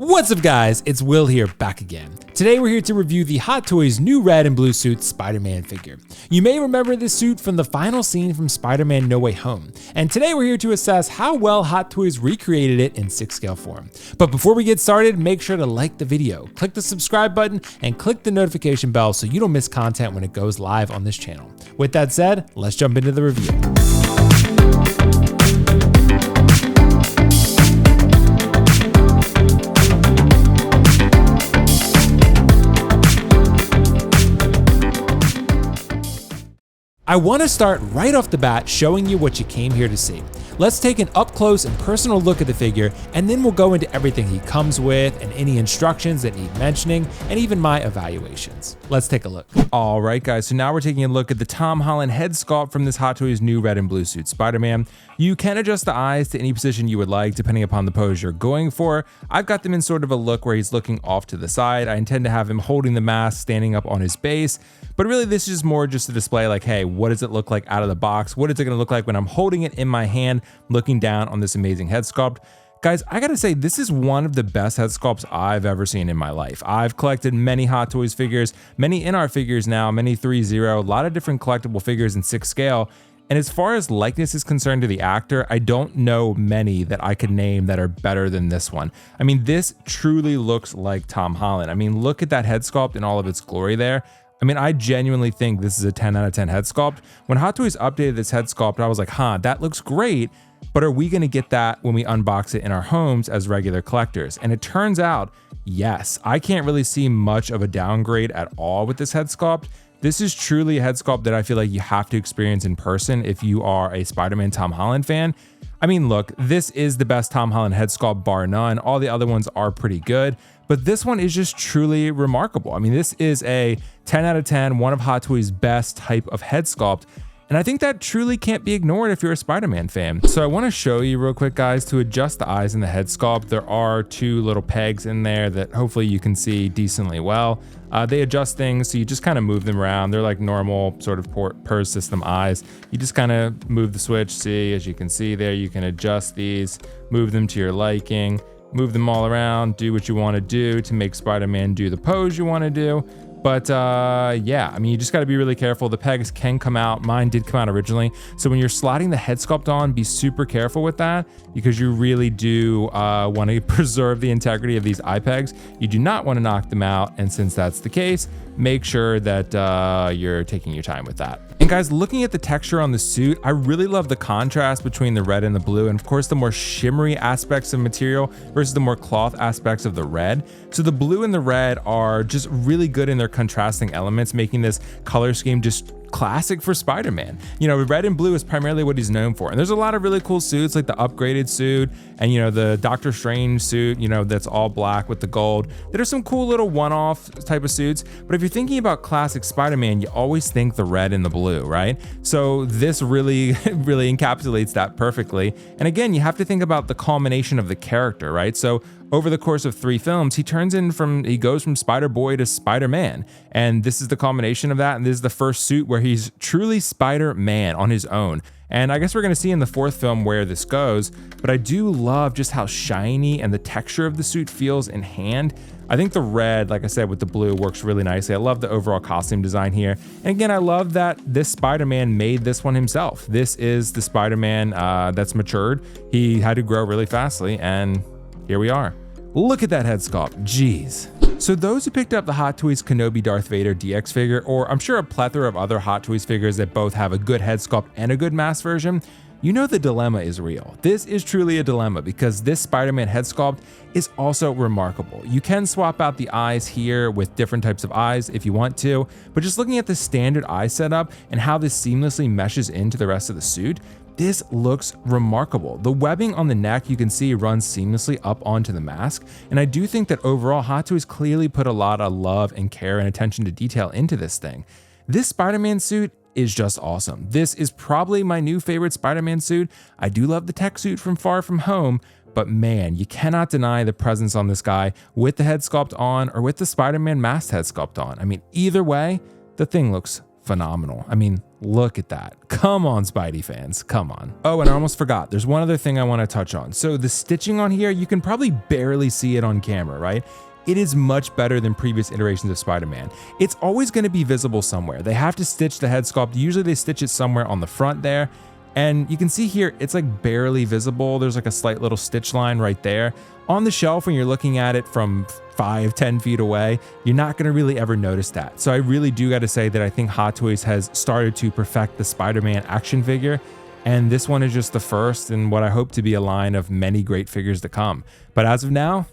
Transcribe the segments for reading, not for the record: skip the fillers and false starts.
What's up guys, it's Will here back again. Today we're here to review the Hot Toys new red and blue suit Spider-Man figure. You may remember this suit from the final scene from Spider-Man No Way Home, and today we're here to assess how well Hot Toys recreated it in 6-scale form. But before we get started, make sure to like the video, click the subscribe button, and click the notification bell so you don't miss content when it goes live on this channel. With that said, let's jump into the review. I want to start right off the bat showing you what you came here to see. Let's take an up close and personal look at the figure, and then we'll go into everything he comes with and any instructions that need mentioning and even my evaluations. Let's take a look. All right guys, so now we're taking a look at the Tom Holland head sculpt from this Hot Toys new red and blue suit Spider-Man. You can adjust the eyes to any position you would like depending upon the pose you're going for. I've got them in sort of a look where he's looking off to the side. I intend to have him holding the mask, standing up on his base, but really this is more just to display like, hey, what does it look like out of the box? What is it gonna look like when I'm holding it in my hand, looking down on this amazing head sculpt? Guys, I gotta say, this is one of the best head sculpts I've ever seen in my life. I've collected many Hot Toys figures, many in our figures now, many 3-0, a lot of different collectible figures in 6 scale. And as far as likeness is concerned to the actor, I don't know many that I could name that are better than this one. I mean, this truly looks like Tom Holland. I mean, look at that head sculpt in all of its glory there. I mean, I genuinely think this is a 10 out of 10 head sculpt. When Hot Toys updated this head sculpt, I was like, that looks great, but are we gonna get that when we unbox it in our homes as regular collectors? And it turns out, yes. I can't really see much of a downgrade at all with this head sculpt. This is truly a head sculpt that I feel like you have to experience in person if you are a Spider-Man Tom Holland fan. I mean, look, this is the best Tom Holland head sculpt bar none. All the other ones are pretty good, but this one is just truly remarkable. I mean, this is a 10 out of 10, one of Hot Toys' best type of head sculpt. And I think that truly can't be ignored if you're a Spider-Man fan. So I want to show you real quick, guys, to adjust the eyes in the head sculpt. There are 2 little pegs in there that hopefully you can see decently well. They adjust things, so you just kind of move them around. They're like normal sort of PERS system eyes. You just kind of move the switch. See, as you can see there, you can adjust these, move them to your liking, move them all around, do what you want to do to make Spider-Man do the pose you want to do. But yeah, I mean, you just got to be really careful. The pegs can come out. Mine did come out originally. So when you're sliding the head sculpt on, be super careful with that because you really do want to preserve the integrity of these eye pegs. You do not want to knock them out. And since that's the case, make sure that you're taking your time with that. And guys, looking at the texture on the suit, I really love the contrast between the red and the blue, and of course the more shimmery aspects of material versus the more cloth aspects of the red. So the blue and the red are just really good in their contrasting elements, making this color scheme just classic for Spider-Man. You know, red and blue is primarily what he's known for. And there's a lot of really cool suits like the upgraded suit and, you know, the Doctor Strange suit, you know, that's all black with the gold. There are some cool little one-off type of suits. But if you're thinking about classic Spider-Man, you always think the red and the blue, right? So this really, really encapsulates that perfectly. And again, you have to think about the culmination of the character, right? So over the course of 3 films, he goes from Spider-Boy to Spider-Man. And this is the culmination of that. And this is the first suit where he's truly Spider-Man on his own. And I guess we're gonna see in the 4th film where this goes, but I do love just how shiny and the texture of the suit feels in hand. I think the red, like I said, with the blue works really nicely. I love the overall costume design here. And again, I love that this Spider-Man made this one himself. This is the Spider-Man that's matured. He had to grow really fastly, and here we are. Look at that head sculpt, jeez. So those who picked up the Hot Toys Kenobi Darth Vader DX figure, or I'm sure a plethora of other Hot Toys figures that both have a good head sculpt and a good mask version, you know the dilemma is real. This is truly a dilemma because this Spider-Man head sculpt is also remarkable. You can swap out the eyes here with different types of eyes if you want to, but just looking at the standard eye setup and how this seamlessly meshes into the rest of the suit, this looks remarkable. The webbing on the neck you can see runs seamlessly up onto the mask, and I do think that overall Hot Toys clearly put a lot of love and care and attention to detail into this thing. This Spider-Man suit is just awesome. This is probably my new favorite Spider-Man suit. I do love the tech suit from Far From Home, but man, you cannot deny the presence on this guy with the head sculpt on or with the Spider-Man masked head sculpt on. I mean, either way, the thing looks phenomenal. I mean, Look at that. Come on, Spidey fans, come on. Oh, and I almost forgot. There's one other thing I want to touch on. So the stitching on here, you can probably barely see it on camera, right? It is much better than previous iterations of Spider-Man. It's always going to be visible somewhere. They have to stitch the head sculpt. Usually they stitch it somewhere on the front there. And you can see here, it's like barely visible. There's like a slight little stitch line right there. On the shelf, when you're looking at it from 5-10 feet away, you're not gonna really ever notice that. So I really do gotta say that I think Hot Toys has started to perfect the Spider-Man action figure. And this one is just the first in what I hope to be a line of many great figures to come. But as of now,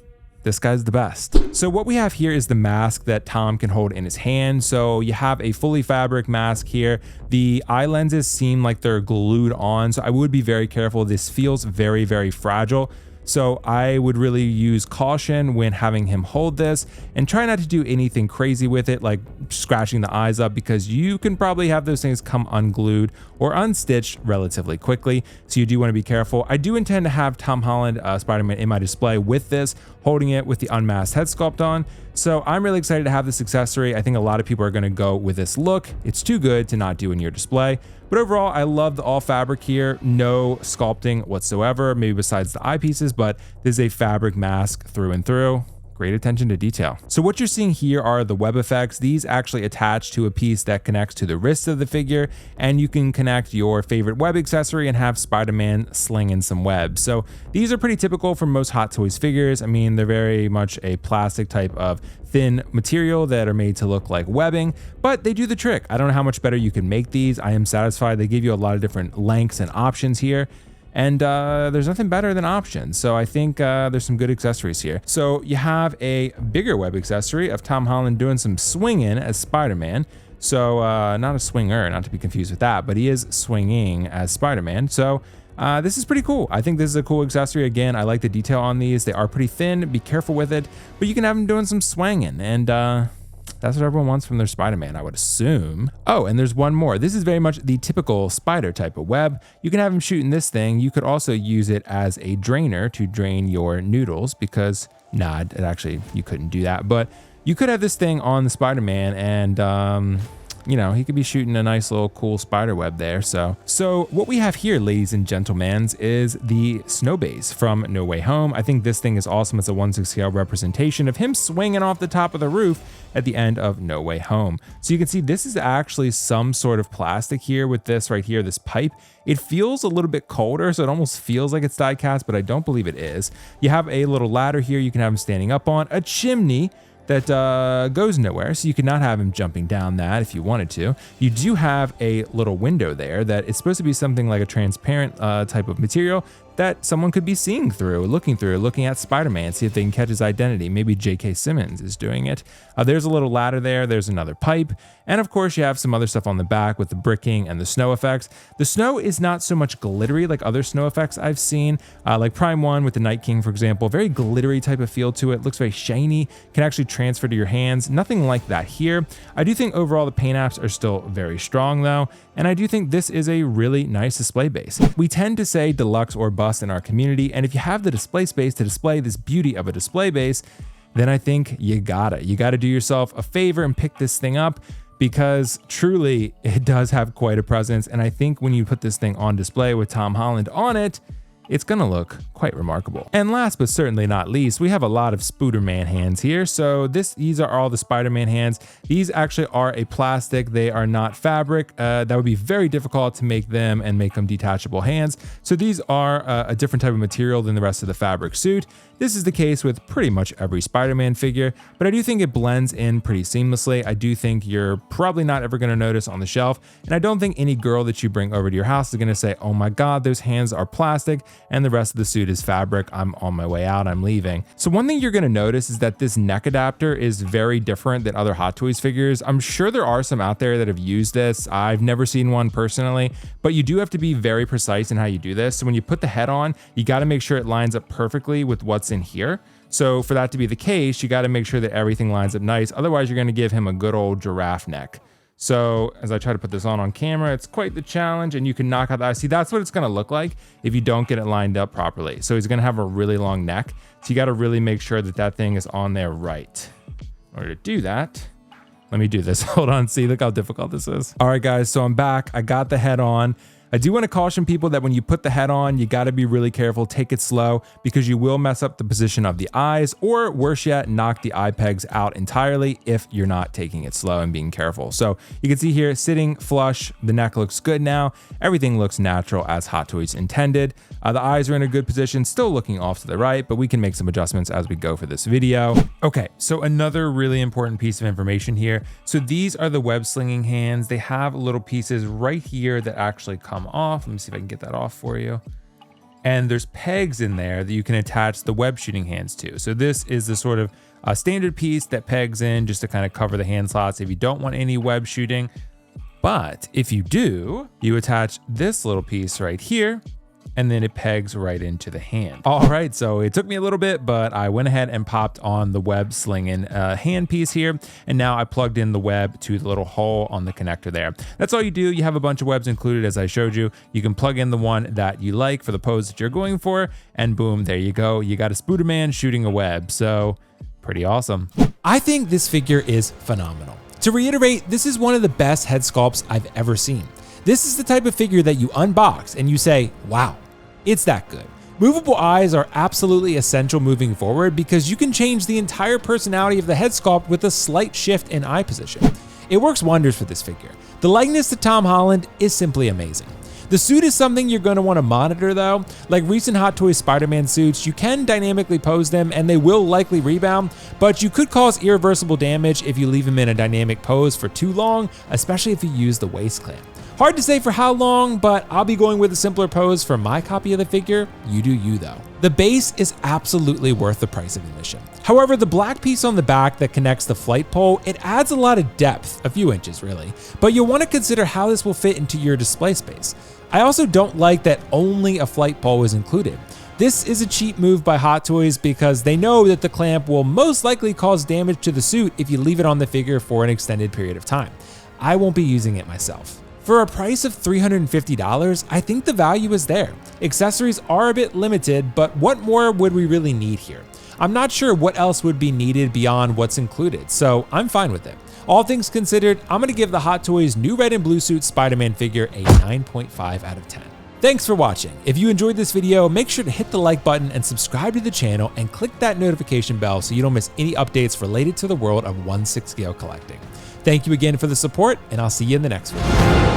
this guy's the best. So what we have here is the mask that Tom can hold in his hand. So you have a fully fabric mask here. The eye lenses seem like they're glued on, so I would be very careful. This feels very, very fragile. So I would really use caution when having him hold this and try not to do anything crazy with it, like scratching the eyes up, because you can probably have those things come unglued or unstitched relatively quickly. So you do want to be careful. I do intend to have Tom Holland Spider-Man in my display with this, holding it with the unmasked head sculpt on. So I'm really excited to have this accessory. I think a lot of people are going to go with this look. It's too good to not do in your display. But overall, I love the all fabric here. No sculpting whatsoever, maybe besides the eyepieces, but this is a fabric mask through and through. Great attention to detail. So what you're seeing here are the web effects. These actually attach to a piece that connects to the wrist of the figure, and you can connect your favorite web accessory and have Spider-Man slinging some web. So these are pretty typical for most Hot Toys figures. I mean, they're very much a plastic type of thin material that are made to look like webbing, but they do the trick. I don't know how much better you can make these. I am satisfied. They give you a lot of different lengths and options here. And there's nothing better than options. So I think there's some good accessories here. So you have a bigger web accessory of Tom Holland doing some swinging as Spider-Man. So not a swinger, not to be confused with that, but he is swinging as Spider-Man. So this is pretty cool. I think this is a cool accessory. Again, I like the detail on these. They are pretty thin, be careful with it, but you can have him doing some swinging, and that's what everyone wants from their Spider-Man, I would assume. Oh, and there's one more. This is very much the typical spider type of web. You can have him shooting this thing. You could also use it as a drainer to drain your noodles, because, nah, it actually, you couldn't do that. But you could have this thing on the Spider-Man, and you know, he could be shooting a nice little cool spider web there. So what we have here, ladies and gentlemen, is the snow base from No Way Home. I think this thing is awesome. It's a 1/6 scale representation of him swinging off the top of the roof at the end of No Way Home. So you can see this is actually some sort of plastic here with this right here, this pipe. It feels a little bit colder, so it almost feels like it's die cast, but I don't believe it is. You have a little ladder here you can have him standing up on, a chimney that goes nowhere, so you could not have him jumping down that if you wanted to. You do have a little window there that is supposed to be something like a transparent type of material that someone could be seeing through, looking at Spider-Man, see if they can catch his identity. Maybe J.K. Simmons is doing it. There's a little ladder there, there's another pipe, and of course you have some other stuff on the back with the bricking and the snow effects. The snow is not so much glittery like other snow effects I've seen, like Prime 1 with the Night King, for example. Very glittery type of feel to it, looks very shiny, can actually transfer to your hands. Nothing like that here. I do think overall the paint apps are still very strong though, and I do think this is a really nice display base. We tend to say deluxe or bust in our community, and if you have the display space to display this beauty of a display base, then I think you gotta do yourself a favor and pick this thing up, because truly it does have quite a presence. And I think when you put this thing on display with Tom Holland on it, it's gonna look quite remarkable. And last but certainly not least, we have a lot of Spooderman hands here. So these are all the Spider-Man hands. These actually are a plastic, they are not fabric. That would be very difficult to make them and make them detachable hands. So these are a different type of material than the rest of the fabric suit. This is the case with pretty much every Spider-Man figure, but I do think it blends in pretty seamlessly. I do think you're probably not ever gonna notice on the shelf, and I don't think any girl that you bring over to your house is gonna say, oh my God, those hands are plastic and the rest of the suit is fabric. I'm on my way out, I'm leaving. So one thing you're gonna notice is that this neck adapter is very different than other Hot Toys figures. I'm sure there are some out there that have used this. I've never seen one personally, but you do have to be very precise in how you do this. So when you put the head on, you gotta make sure it lines up perfectly with what's in here. So for that to be the case, you gotta make sure that everything lines up nice. Otherwise, you're gonna give him a good old giraffe neck. So as I try to put this on camera, it's quite the challenge, and you can knock out the eye. See, that's what it's gonna look like if you don't get it lined up properly. So he's gonna have a really long neck. So you gotta really make sure that that thing is on there right. In order to do that, Let me do this. Hold on. See, look how difficult this is. All right, guys. So I'm back. I got the head on. I do want to caution people that when you put the head on, you got to be really careful. Take it slow because you will mess up the position of the eyes, or worse yet, knock the eye pegs out entirely if you're not taking it slow and being careful. So you can see here, sitting flush, the neck looks good now. Everything looks natural as Hot Toys intended. The eyes are in a good position, still looking off to the right, but we can make some adjustments as we go for this video. Okay, so another really important piece of information here. So these are the web slinging hands. They have little pieces right here that actually come off. Let me see if I can get that off for you. And there's pegs in there that you can attach the web shooting hands to. So this is the sort of standard piece that pegs in just to kind of cover the hand slots if you don't want any web shooting. But if you do, you attach this little piece right here, and then it pegs right into the hand. All right, so it took me a little bit, but I went ahead and popped on the web slinging hand piece here, and now I plugged in the web to the little hole on the connector there. That's all you do. You have a bunch of webs included, as I showed you. You can plug in the one that you like for the pose that you're going for, and boom, there you go. You got a Spooderman shooting a web, so pretty awesome. I think this figure is phenomenal. To reiterate, this is one of the best head sculpts I've ever seen. This is the type of figure that you unbox and you say, wow, it's that good. Movable eyes are absolutely essential moving forward because you can change the entire personality of the head sculpt with a slight shift in eye position. It works wonders for this figure. The likeness to Tom Holland is simply amazing. The suit is something you're going to want to monitor though. Like recent Hot Toys Spider-Man suits, you can dynamically pose them and they will likely rebound, but you could cause irreversible damage if you leave them in a dynamic pose for too long, especially if you use the waist clamp. Hard to say for how long, but I'll be going with a simpler pose for my copy of the figure. You do you though. The base is absolutely worth the price of admission. However, the black piece on the back that connects the flight pole, it adds a lot of depth, a few inches really, but you'll want to consider how this will fit into your display space. I also don't like that only a flight pole is included. This is a cheap move by Hot Toys because they know that the clamp will most likely cause damage to the suit if you leave it on the figure for an extended period of time. I won't be using it myself. For a price of $350, I think the value is there. Accessories are a bit limited, but what more would we really need here? I'm not sure what else would be needed beyond what's included, so I'm fine with it. All things considered, I'm gonna give the Hot Toys new red and blue suit Spider-Man figure a 9.5 out of 10. Thanks for watching. If you enjoyed this video, make sure to hit the like button and subscribe to the channel and click that notification bell so you don't miss any updates related to the world of 1/6 scale collecting. Thank you again for the support, and I'll see you in the next video.